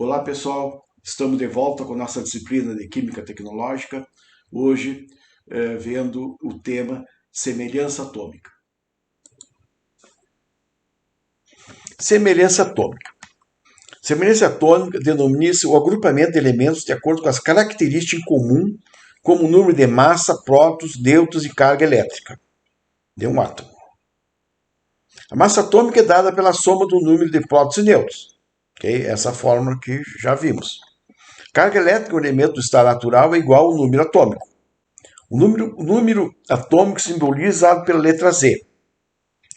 Olá pessoal, estamos de volta com nossa disciplina de Química Tecnológica, hoje vendo o tema semelhança atômica. Semelhança atômica. Semelhança atômica denomina-se o agrupamento de elementos de acordo com as características em comum, como o número de massa, prótons, nêutrons e carga elétrica de um átomo. A massa atômica é dada pela soma do número de prótons e nêutrons. Okay? Essa fórmula que já vimos. Carga elétrica, o elemento do estado natural, é igual ao número atômico. O número atômico simbolizado pela letra Z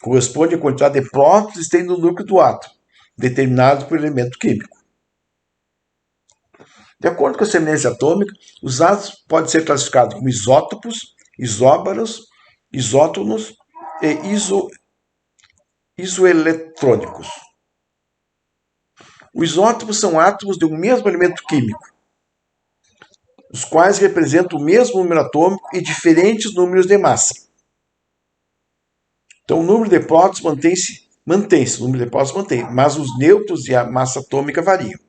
corresponde à quantidade de prótons existentes no núcleo do átomo, determinado por elemento químico. De acordo com a semelhança atômica, os átomos podem ser classificados como isótopos, isóbaros, isótonos e isoeletrônicos. Os isótopos são átomos de um mesmo elemento químico, os quais representam o mesmo número atômico e diferentes números de massa. Então, o número de prótons mantém-se, o número de prótons mantém, mas os nêutrons e a massa atômica variam.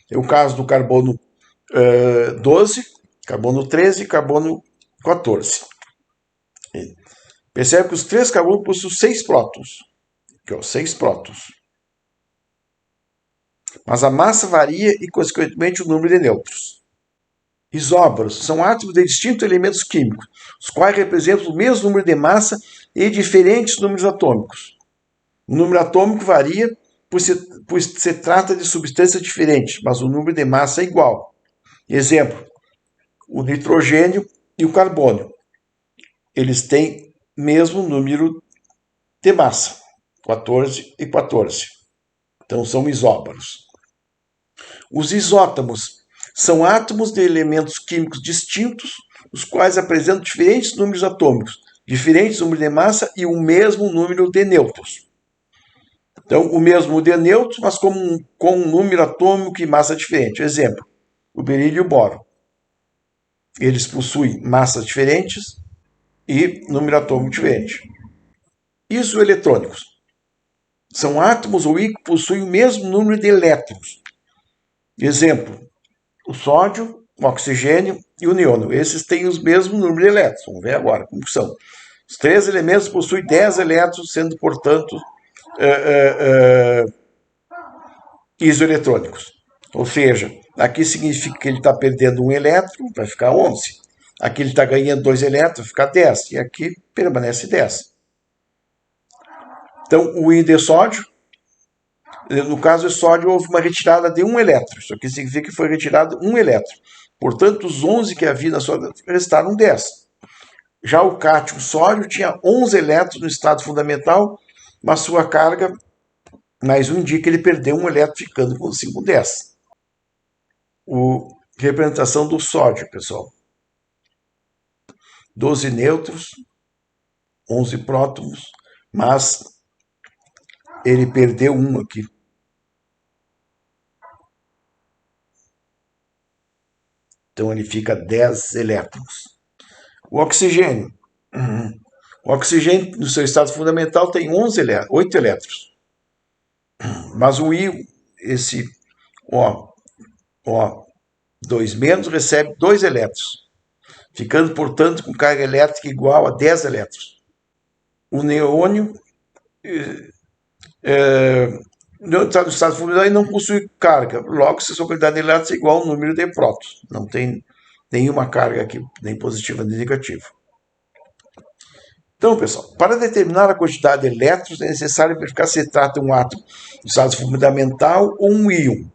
É o caso do carbono 12, carbono 13 e carbono 14. Percebe que os três carbonos possuem 6 prótons. Aqui, ó, 6 prótons. Mas a massa varia e, consequentemente, o número de nêutrons. Isóbaros são átomos de distintos elementos químicos, os quais representam o mesmo número de massa e diferentes números atômicos. O número atômico varia, pois se trata de substâncias diferentes, mas o número de massa é igual. Exemplo, o nitrogênio e o carbono. Eles têm mesmo número de massa, 14 e 14. Então são isóbaros. Os isótomos são átomos de elementos químicos distintos, os quais apresentam diferentes números atômicos, diferentes números de massa e o mesmo número de nêutrons. Então, o mesmo número de nêutrons, mas com um número atômico e massa diferente. Exemplo, o berílio e o boro. Eles possuem massas diferentes e número atômico diferente. Isoeletrônicos são átomos ou íons que possuem o mesmo número de elétrons. Exemplo, o sódio, o oxigênio e o neônio. Esses têm os mesmos números de elétrons. Vamos ver agora como são. Os três elementos possuem 10 elétrons, sendo, portanto, isoeletrônicos. Ou seja, aqui significa que ele está perdendo um elétron, vai ficar 11. Aqui ele está ganhando 2 elétrons, vai ficar 10. E aqui permanece 10. Então, o íon de sódio, no caso de sódio, houve uma retirada de um elétron. Isso aqui significa que foi retirado um elétron. Portanto, os 11 que havia na sua restaram 10. Já o cátion sódio tinha 11 elétrons no estado fundamental, mas sua carga, mais um indica que ele perdeu um elétron, ficando com 5,10. Representação do sódio, pessoal. 12 nêutrons, 11 prótons, mas ele perdeu um aqui. Então ele fica 10 elétrons. O oxigênio. O oxigênio, no seu estado fundamental, tem 8 elétrons. Mas o íon, esse O2- recebe 2 elétrons, ficando, portanto, com carga elétrica igual a 10 elétrons. O neônio, no estado fundamental, ele não possui carga. Logo, se a sua quantidade de elétrons é igual ao número de prótons. Não tem nenhuma carga aqui, nem positiva nem negativa. Então, pessoal, para determinar a quantidade de elétrons é necessário verificar se trata de um átomo do estado fundamental ou um íon.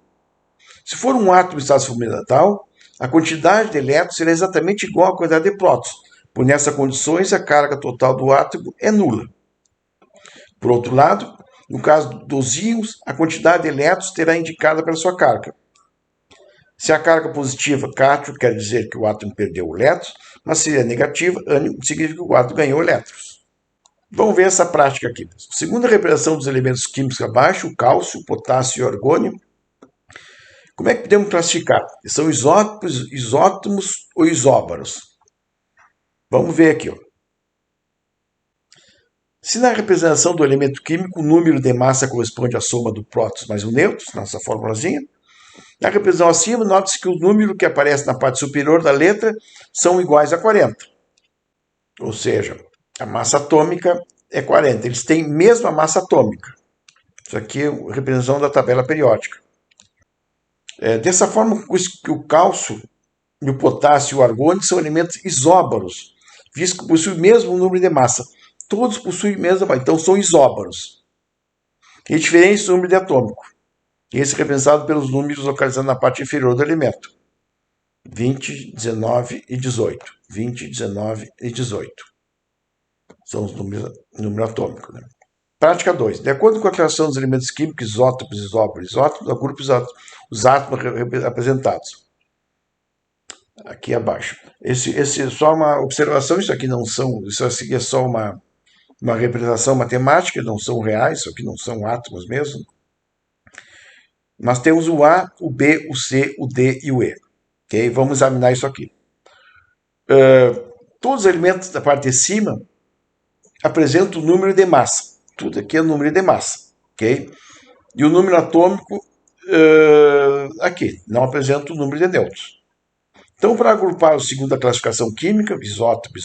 Se for um átomo do estado fundamental, a quantidade de elétrons será exatamente igual à quantidade de prótons, pois nessas condições a carga total do átomo é nula. Por outro lado, no caso dos íons, a quantidade de elétrons terá indicada pela sua carga. Se a carga positiva, cátion, quer dizer que o átomo perdeu elétrons, mas se é negativa, ânion, significa que o átomo ganhou elétrons. Vamos ver essa prática aqui. Segundo a representação dos elementos químicos abaixo, o cálcio, o potássio e o argônio, como é que podemos classificar? São isótopos, isótomos ou isóbaros? Vamos ver aqui. Ó. Se na representação do elemento químico o número de massa corresponde à soma do prótons mais o nêutrons, nossa formulazinha, Na representação acima, note-se que o número que aparece na parte superior da letra são iguais a 40. Ou seja, a massa atômica é 40. Eles têm mesma massa atômica. Isso aqui é a representação da tabela periódica. Dessa forma, o cálcio, o potássio e o argônio são elementos isóbaros, visto que possuem o mesmo número de massa. Todos possuem a mesma massa, então são isóbaros. E diferentes do número de atômico. Esse é representado pelos números localizados na parte inferior do elemento. 20, 19 e 18. 20, 19 e 18. São os números atômicos. Né? Prática 2. De acordo com a classificação dos elementos químicos, isótopos, isóbaros, há grupos os átomos apresentados. Aqui abaixo. Só uma observação, isso aqui é só uma representação matemática, não são reais, isso aqui não são átomos mesmo. Mas temos o A, o B, o C, o D e o E. Okay? Vamos examinar isso aqui. Todos os elementos da parte de cima apresentam o número de massa. Tudo aqui é número de massa. Okay? E o número atômico aqui não apresenta o número de nêutrons. Então, para agrupar o segundo a classificação química, isótopo,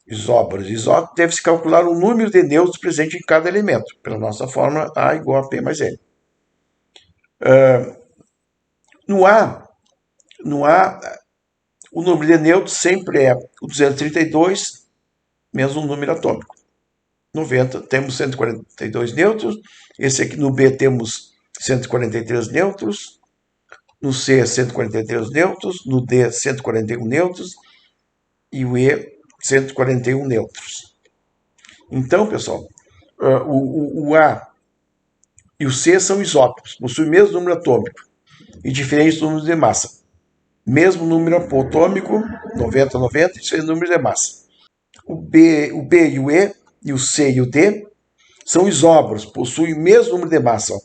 isóbaros e isótopos, deve-se calcular o número de nêutrons presente em cada elemento, pela nossa fórmula A igual a P mais N. No A, o número de nêutrons sempre é o 232 menos um número atômico. 90, temos 142 nêutrons. Esse aqui no B temos 143 nêutrons. No C, 143 nêutrons. No D, 141 nêutrons. E o E, 141 nêutrons. Então, pessoal, o A e o C são isótopos, possuem o mesmo número atômico e diferentes números de massa. Mesmo número atômico, 90, 90, e diferentes números de massa. O B e o E, e o C e o D, são isóbaros, possuem o mesmo número de massa. Ó.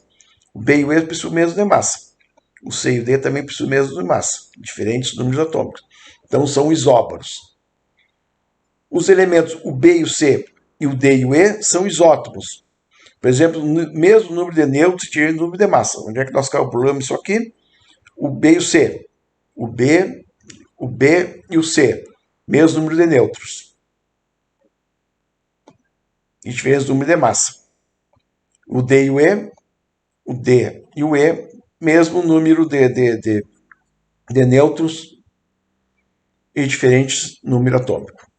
O B e o E possuem o mesmo de massa. O C e o D também possuem o mesmo de massa, diferentes números atômicos. Então, são isóbaros. Os elementos o B e o C, e o D e o E, são isótopos. Por exemplo, o mesmo número de nêutrons e o número de massa. Onde é que nós calculamos isso aqui? O B e o C. O B e o C. Mesmo número de nêutrons. E diferentes número de massa. O D e o E. O D e o E. Mesmo número de nêutrons e diferentes número atômico.